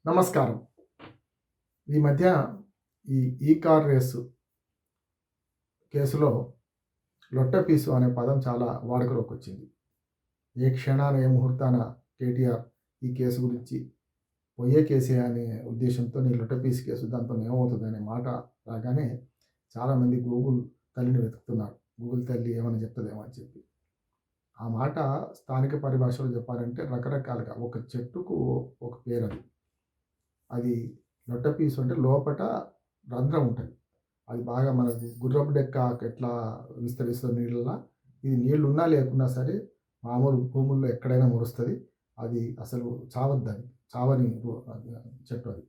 నమస్కారం. ఈ మధ్య ఈ ఈ కార్ రేసు కేసులో లొట్టపీసు అనే పదం చాలా వాడుకలోకొచ్చింది. ఏ క్షణాన, ఏ ముహూర్తాన కేటీఆర్ ఈ కేసు గురించి పొయ్యే కేసే అనే ఉద్దేశంతోని లొట్టపీసు కేసు దాంతోని ఏమవుతదనే మాట రాగానే చాలామంది గూగుల్ తల్లిని వెతుకుతున్నారు. గూగుల్ తల్లి ఏమన్నా చెప్తదేమో అని చెప్పి. ఆ మాట స్థానిక పరిభాషలో చెప్పాలంటే రకరకాలుగా ఒక చెట్టుకు ఒక పేరది. అది లొట్టపీసు అంటే లోపట రంధ్రం ఉంటది. అది బాగా మనకు గుర్రపు డెక్క ఎట్లా విస్తరిస్తదో నీళ్ళలా, ఇది నీళ్లున్నా లేకున్నా సరే మామూలు భూముల్లో ఎక్కడైనా మొలుస్తది. అది అసలు చావద్దని. చావని చెట్టు అది.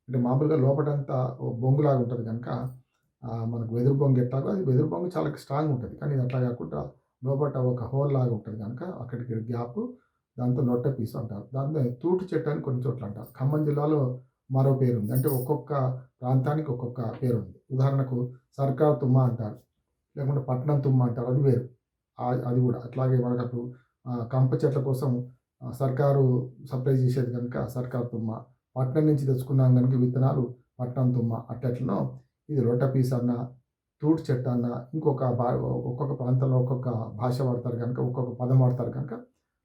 అంటే మామూలుగా లోపటంతా ఓ బొంగులాగా ఉంటది గనక మనకు వెదురు బొంగు ఎట్లాగో అది వెదురు బొంగు చాలా స్ట్రాంగ్ ఉంటది. కానీ ఇది అట్లా కాకుండా లోపట ఒక హోల్ లాగా ఉంటది గనక అక్కడికి గ్యాపు దాంతో లొట్టపీసు అంటారు. దాన్ని తూటు చెట్టు అని కొన్ని చోట్ల అంటారు. ఖమ్మం జిల్లాలో మరో పేరుంది. అంటే ఒక్కొక్క ప్రాంతానికి ఒక్కొక్క పేరుంది. ఉదాహరణకు సర్కార్ తుమ్మ అంటారు. లేకుంటే పట్నం తుమ్మ అంటారు. అది వేరు. అది గూడా. అట్లాగే మనకప్పుడు కంప చెట్ల కోసం సర్కారు సప్లై చేసేది గనుక సర్కార్ తుమ్మ. పట్నం నుంచి తెచ్చుకున్నాం గనుక విత్తనాలు పట్నం తుమ్మ. అట్లెట్లనో ఇది లొట్టపీసు అన్న, తూటు చెట్టు అన్న, ఒక్కొక్క ప్రాంతంలో ఒక్కొక్క భాష వాడతారు గనుక, ఒక్కొక్క పదం వాడతారు గనుక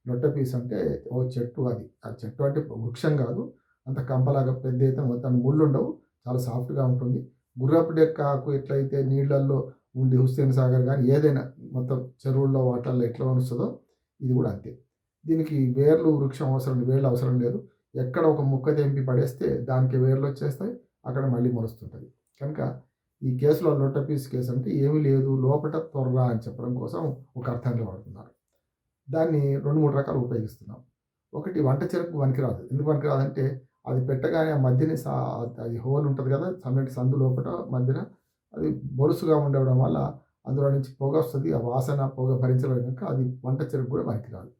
లొట్టపీసు అంటే ఓ చెట్టు అది. ఆ చెట్టు అంటే వృక్షం గాదు. అంత కంపలాగా పెద్ద ఎత్తున మొత్తం ముళ్ళుండవు. చాలా సాఫ్ట్‌గా ఉంటుంది. గుర్రపు డెక్క ఆకు ఎట్లయితే నీళ్ళల్లో ఉండి హుస్సేన్ సాగర్ గాని ఏదైనా మొత్తం చెరువుల్లో వాటర్‌లో ఎట్లా మొలుస్తదో ఇది గూడా అంతే. దీనికి వేర్లు వృక్షం అవసరం లేదు. వేర్లు అవసరం లేదు. ఎక్కడ ఒక ముక్క తెంపి పడేస్తే దానికి వేర్లొచ్చేస్తాయి. అక్కడ మళ్ళీ మొలుస్తుంటది. కనుక ఈ కేసులో లొట్టపీసు కేసు అంటే ఏమీ లేదు లోపట తొర్ర అని చెప్పడం కోసం ఒక అర్థంలో వాడుతున్నారు. దాన్ని 2, 3 రకాలుగా ఉపయోగిస్తున్నాం. ఒకటి వంట చెరకు పనికిరాదు. ఎందుకు పనికిరాదంటే అది పెట్టగానే ఆ మధ్యన అది హోల్ ఉంటది గదా! సన్నటి సందు లోపట మధ్యన అది బొరుసుగా ఉండడం వల్ల అందులో నుంచి పొగొస్తది. ఆ వాసన, పొగ భరించలేరు గనుక అది వంట చెరకు గూడా పనికిరాదు.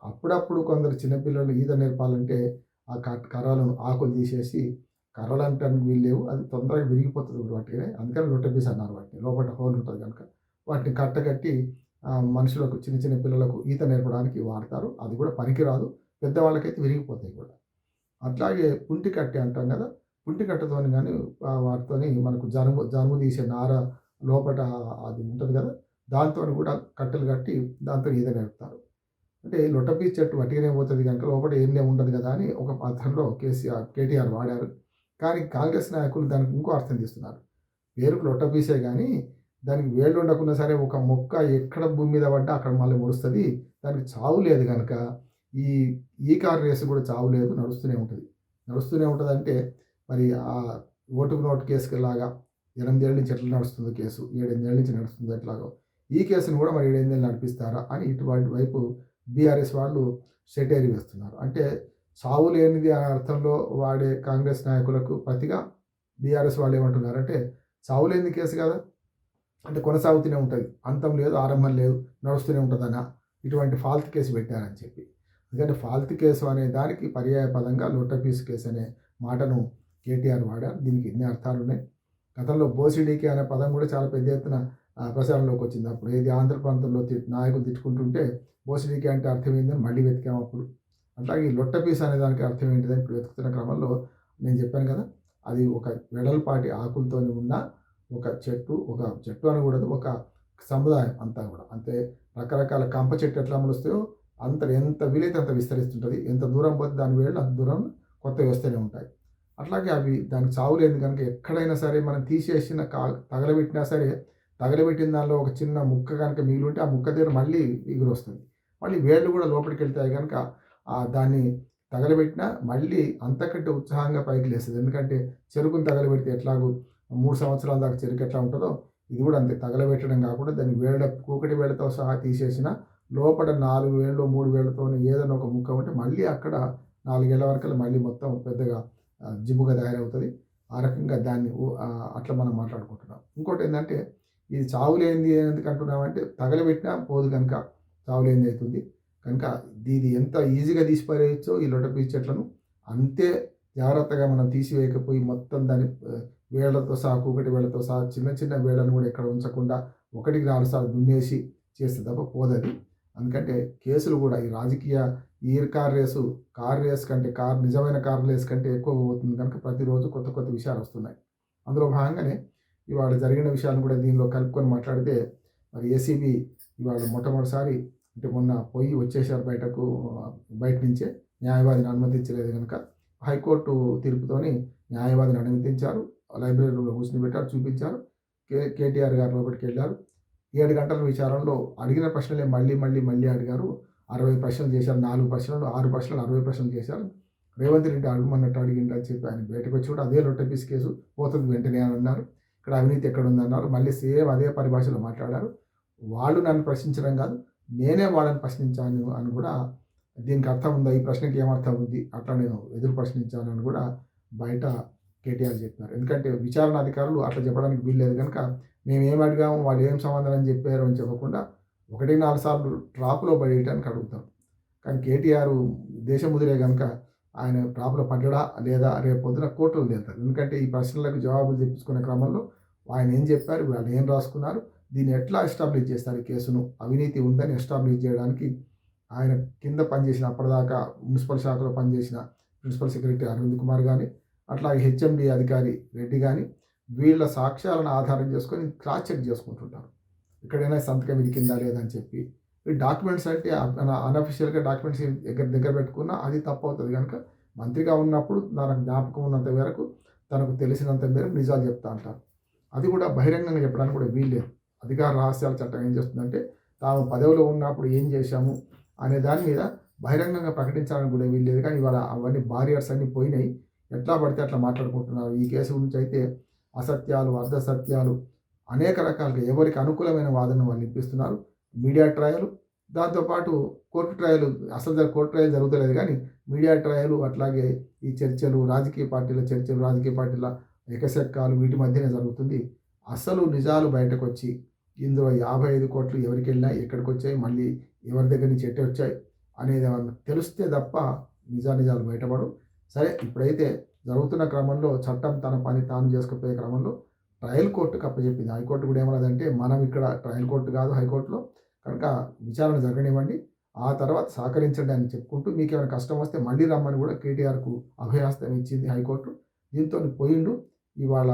అప్పుడప్పుడు కొందరు చిన్నపిల్లలు ఈత నేర్పాలంటే ఆ కర్రలను ఆకులు తీసేసి కర్రలంటానికి వీలు లేవు. అది తొందరగా విరిగిపోతది వాటిని. అందుకని లొట్టపీసు అన్నారు వాటిని. లోపట హోల్ ఉంటది గనుక. వాటిని కట్టగట్టి మనుషులకు చిన్న చిన్న పిల్లలకు ఈత నేర్పడానికి వాడతారు. అది గూడా పనికిరాదు. పెద్దవాళ్ళకైతే విరిగిపోతాయి గూడా. అట్లాగే కుంటి కట్టె అంటాం గదా! కుంటి కట్టెతోని గాని వాటితోని మనకు జనుము తీసే నార లోపట అది ఉంటది గదా! దాంతోని గూడా కట్టెలు కట్టి దాంతో ఈత నేర్పుతారు. అంటే లొట్టపీసు చెట్టు వట్టిగనే పోతది గనుక లోపట ఏం ఉండదు గదా! అని ఒక అర్థంలో కేటీఆర్ వాడారు. కానీ కాంగ్రెస్ నాయకులు దానికి ఇంకో అర్థం తీస్తున్నారు. పేరుకు లొట్టపీసే గానీ దానికి వేళ్ళు ఉండకున్నా సరే ఒక మొక్క ఎక్కడ భూమి మీద పడ్డా అక్కడ మళ్ళీ మొలుస్తది. దానికి చావు లేదు గనక ఈ ఈ కార్ రేసు గూడా చావు లేదు. నడుస్తూనే ఉంటది. నడుస్తూనే ఉంటదంటే మరి ఓటుకు నోటు కేసులాగా 8 ఏళ్ల నుంచి ఎట్లా నడుస్తుందో కేసు, 7, 8 ఏళ్ల నుంచి నడుస్తుందో ఎట్లాగో ఈ కేసును గూడా మరి 7, 8 ఏళ్ళు నడిపిస్తారా అని ఇటువంటి వైపు బీఆర్ఎస్ వాళ్ళు సెటైర్ వేస్తున్నారు. అంటే చావు లేనిది అనే అర్థంలో వాడే కాంగ్రెస్ నాయకులకు ప్రతిగా బీఆర్ఎస్ వాళ్ళు ఏమంటున్నారంటే చావు లేనిది కేసు గదా! అంటే కొనసాగుతూనే ఉంటది. అంతం లేదు, ఆరంభం లేదు, నడుస్తూనే ఉంటదనా ఇటువంటి ఫాల్తు కేసు పెట్టారని చెప్పి. ఎందుకంటే ఫాల్తు కేసు అనే దానికి పర్యాయ పదంగా లొట్టపీసు కేసు అనే మాటను కేటీఆర్ వాడారు. దీనికి ఎన్ని అర్థాలున్నాయి. గతంలో బోసిడీకే అనే పదం కూడా చాలా పెద్ద ఎత్తున ప్రచారంలోకి వచ్చింది. అప్పుడు ఏది ఆంధ్ర ప్రాంతంలో నాయకులు తిట్టుకుంటుంటే బోసిడీకే అంటే అర్థం ఏందని మళ్ళీ వెతికాము అప్పుడు. అట్లాగే ఈ లొట్టపీసు అనే దానికి అర్థం ఏంటిదని ఇప్పుడు వెతుకుతున్న క్రమంలో నేను చెప్పాను కదా! అది ఒక వెడల్పాటి ఆకులతోని ఉన్న ఒక చెట్టు అనకూడదు. ఒక సముదాయం అంతా గూడా. అంటే రకరకాల కంప చెట్లు ఎట్లా మొలుస్తాయో ఎంత వీలైతే అంత విస్తరిస్తుంటది. ఎంత దూరం పోతే దాని వేళ్ళు అంత దూరం కొత్తవి వస్తూనే ఉంటాయి. అట్లాగే అవి దానికి చావు లేదు గనుక ఎక్కడైనా సరే మనం తీసేసిన తగలబెట్టినా సరే, తగలబెట్టిన దానిలో ఒక చిన్న ముక్క గనుక మిగిలుంటే ఆ ముక్క దగ్గర మళ్ళీ ఎగురొస్తుంది. మళ్ళీ వేళ్ళు గూడా లోపలికెళ్తాయి గనుక దాన్ని తగలబెట్టినా మళ్ళీ అంతకంటే ఉత్సాహంగా పైకి లేస్తది. ఎందుకంటే చెరుకుని తగలబెడితే ఎట్లాగో 3 సంవత్సరాల దాకా చెరుకు ఎట్లా ఉంటదో ఇది గూడా అంతే. తగలబెట్టడం కాకుండా దాన్ని కూకటి వేళ్ళతో సహా తీసేసిన లోపట 4 వేళ్ళో, 3 వేళ్ళతోని ఏదైనా ఒక ముక్క ఉంటే మళ్ళీ అక్కడ 4 ఏళ్ల వరకల్లా మళ్ళీ మొత్తం పెద్దగా జిమ్ముగా తయారవుతది. ఆ రకంగా దాన్ని అట్లా మనం మాట్లాడుకుంటున్నాం. ఇంకోటేందంటే ఇది చావు లేనిది ఎందుకు అంటున్నామంటే తగలబెట్టినా పోదు గనుక చావు లేనిది అయితుంది. కనుక ఇది ఎంత ఈజీగా తీసి పారేయొచ్చో ఈ లొట్టపీసు చెట్లను అంతే జాగ్రత్తగా మనం తీసివేయకపోయి మొత్తం దాన్ని వేళ్ళతో సహా, కూకటి వేళ్ళతో సహా చిన్న చిన్న వేళ్ళను కూడా ఎక్కడ ఉంచకుండా 1కి 4 సార్లు దున్నేసి చేస్తే తప్ప పోదది. ఎందుకంటే కేసులు కూడా ఈ రాజకీయ ఈ కార్ రేస్ కంటే నిజమైన కార్ రేస్ కంటే ఎక్కువ పోతుంది కనుక ప్రతిరోజు కొత్త కొత్త విషయాలు వస్తున్నాయి. అందులో భాగంగానే ఇవాళ జరిగిన విషయాలను కూడా దీనిలో కలుపుకొని మాట్లాడితే మరి ఏసీబీ ఇవాళ మొట్టమొదటిసారి అంటే మొన్న పోయి వచ్చేసారు బయట నుంచే న్యాయవాదిని అనుమతించలేదు కనుక హైకోర్టు తీర్పుతోని న్యాయవాదిని అనుమతించారు. లైబ్రరీలో కూర్చొనిపెట్టారు, చూపించారు. కేటీఆర్ గారు లోపలికి వెళ్ళారు. 7 గంటల విచారణలో అడిగిన ప్రశ్నలే మళ్ళీ అడిగారు. 60 ప్రశ్నలు చేశారు. 4 ప్రశ్నలు 6 ప్రశ్నలు 60 ప్రశ్నలు చేశారు. రేవంత్ రెడ్డి అడగమన్నట్టు అడిగిండు అని చెప్పి ఆయన బయటకు వచ్చి కూడా అదే లొట్ట పీస్ కేసు పోతుంది వెంటనే అని అన్నారు. ఇక్కడ అవినీతి ఎక్కడ ఉందన్నారు. మళ్ళీ సేమ్ అదే పరిభాషలో మాట్లాడారు. వాళ్ళు నన్ను ప్రశ్నించడం కాదు, నేనే వాళ్ళని ప్రశ్నించాను అని కూడా దీనికి అర్థం ఉందా, ఈ ప్రశ్నకి ఏమర్థం ఉంది, అట్లా నేను ఎదురు ప్రశ్నించాను అని కూడా బయట కేటీఆర్ చెప్పారు. ఎందుకంటే విచారణ అధికారులు అట్లా చెప్పడానికి వీల్లేదు కనుక మేము ఏం అడిగాము, వాళ్ళు ఏం సమాధానం చెప్పారు అని చెప్పకుండా 1-4 సార్లు ట్రాప్లో పడేయడానికి అడుగుతారు. కానీ కేటీఆర్ దేశం ముదిరే కనుక ఆయన ట్రాప్లో పడ్డా లేదా రేపు పొద్దున కోర్టులో తేలుతారు. ఎందుకంటే ఈ ప్రశ్నలకు జవాబులు తెప్పించుకునే క్రమంలో ఆయన ఏం చెప్పారు, వాళ్ళు ఏం రాసుకున్నారు, దీన్ని ఎట్లా ఎస్టాబ్లిష్ చేస్తారు, ఈ కేసును అవినీతి ఉందని ఎస్టాబ్లిష్ చేయడానికి ఆయన కింద పనిచేసిన అప్పటిదాకా మున్సిపల్ శాఖలో పనిచేసిన ప్రిన్సిపల్ సెక్రటరీ అరవింద్ కుమార్ కానీ అట్లాగే హెచ్ఎండి అధికారి రెడ్డి కానీ వీళ్ళ సాక్ష్యాలను ఆధారం చేసుకొని క్రాస్ చెక్ చేసుకుంటుంటారు. ఎక్కడైనా సంతకం ఇరికిందా లేదని చెప్పి ఈ డాక్యుమెంట్స్ అంటే అన్అఫిషియల్గా డాక్యుమెంట్స్ దగ్గర పెట్టుకున్నా అది తప్పు అవుతుంది కనుక మంత్రిగా ఉన్నప్పుడు తనకు జ్ఞాపకం ఉన్నంత మేరకు తనకు తెలిసినంత మేరకు నిజాలు చెప్తా అంటారు. అది కూడా బహిరంగంగా చెప్పడానికి కూడా వీల్లేదు. అధికార రహస్యాల చట్టం ఏం చేస్తుందంటే తాము పదవిలో ఉన్నప్పుడు ఏం చేశాము అనే దాని మీద బహిరంగంగా ప్రకటించాలని కూడా వీల్లేదు. కానీ ఇవాళ అవన్నీ బారియర్స్ అన్నీ పోయినాయి. ఎట్లా పడితే అట్లా మాట్లాడుకుంటున్నారు. ఈ కేసు గురించి అయితే అసత్యాలు, అర్ధసత్యాలు అనేక రకాలుగా ఎవరికి అనుకూలమైన వాదనను వాళ్ళు వినిపిస్తున్నారు. మీడియా ట్రయల్, దాంతోపాటు కోర్టు ట్రయల్, అసలు కోర్టు ట్రయల్ జరుగుతలేదు కానీ మీడియా ట్రయల్, అట్లాగే ఈ చర్చలు, రాజకీయ పార్టీల ఎకసెక్కాలు వీటి మధ్యనే జరుగుతుంది. అసలు నిజాలు బయటకు వచ్చి ఇందులో 55 కోట్లు ఎవరికి వెళ్ళినాయి, ఎక్కడికి వచ్చాయి, మళ్ళీ ఎవరి దగ్గర నుంచి ఎట్టే వచ్చాయి అనేది తెలిస్తే తప్ప నిజాలు బయటపడవు. సరే, ఇప్పుడైతే జరుగుతున్న క్రమంలో చట్టం తన పని తాను చేసుకుపోయే క్రమంలో ట్రయల్ కోర్టుకు అప్పచెప్పింది. హైకోర్టు కూడా ఏమన్నదంటే మనం ఇక్కడ ట్రయల్ కోర్టు కాదు హైకోర్టులో కనుక విచారణ జరగనివ్వండి, ఆ తర్వాత సహకరించండి అని చెప్పుకుంటూ మీకు ఏమైనా కష్టం వస్తే మళ్ళీ రమ్మని కూడా కేటీఆర్కు అభయహస్తం ఇచ్చింది హైకోర్టు. దీంతో పోయిండు. ఇవాళ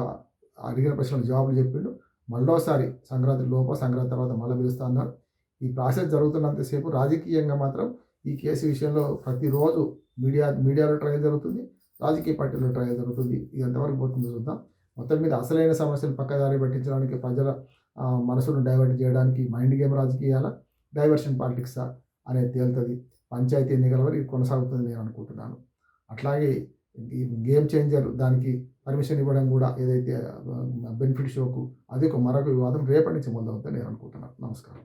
అడిగిన ప్రశ్నలు జవాబులు చెప్పిండు. మళ్ళోసారి సంక్రాంతి తర్వాత మళ్ళీ పిలుస్తా అన్నారు. ఈ ప్రాసెస్ జరుగుతున్నంతసేపు రాజకీయంగా మాత్రం ఈ కేసు విషయంలో ప్రతిరోజు మీడియాలో ట్రయల్ జరుగుతుంది, రాజకీయ పార్టీలో ట్రయల్ జరుగుతుంది. ఇది ఎంతవరకు పోతుందో చూద్దాం. మొత్తం మీద అసలైన సమస్యలు పక్కదారి పట్టించడానికి, ప్రజల మనసును డైవర్ట్ చేయడానికి మైండ్ గేమ్ రాజకీయాల, డైవర్షన్ పాలిటిక్సా అనేది తేలుతుంది. పంచాయతీ ఎన్నికల వరకు ఇది కొనసాగుతుంది నేను అనుకుంటున్నాను. అట్లాగే ఈ గేమ్ చేంజర్ దానికి పర్మిషన్ ఇవ్వడం కూడా ఏదైతే బెనిఫిట్ షోకు అది మరొక వివాదం రేపటి నుంచి మొదలవుతుందని నేను అనుకుంటున్నాను. నమస్కారం.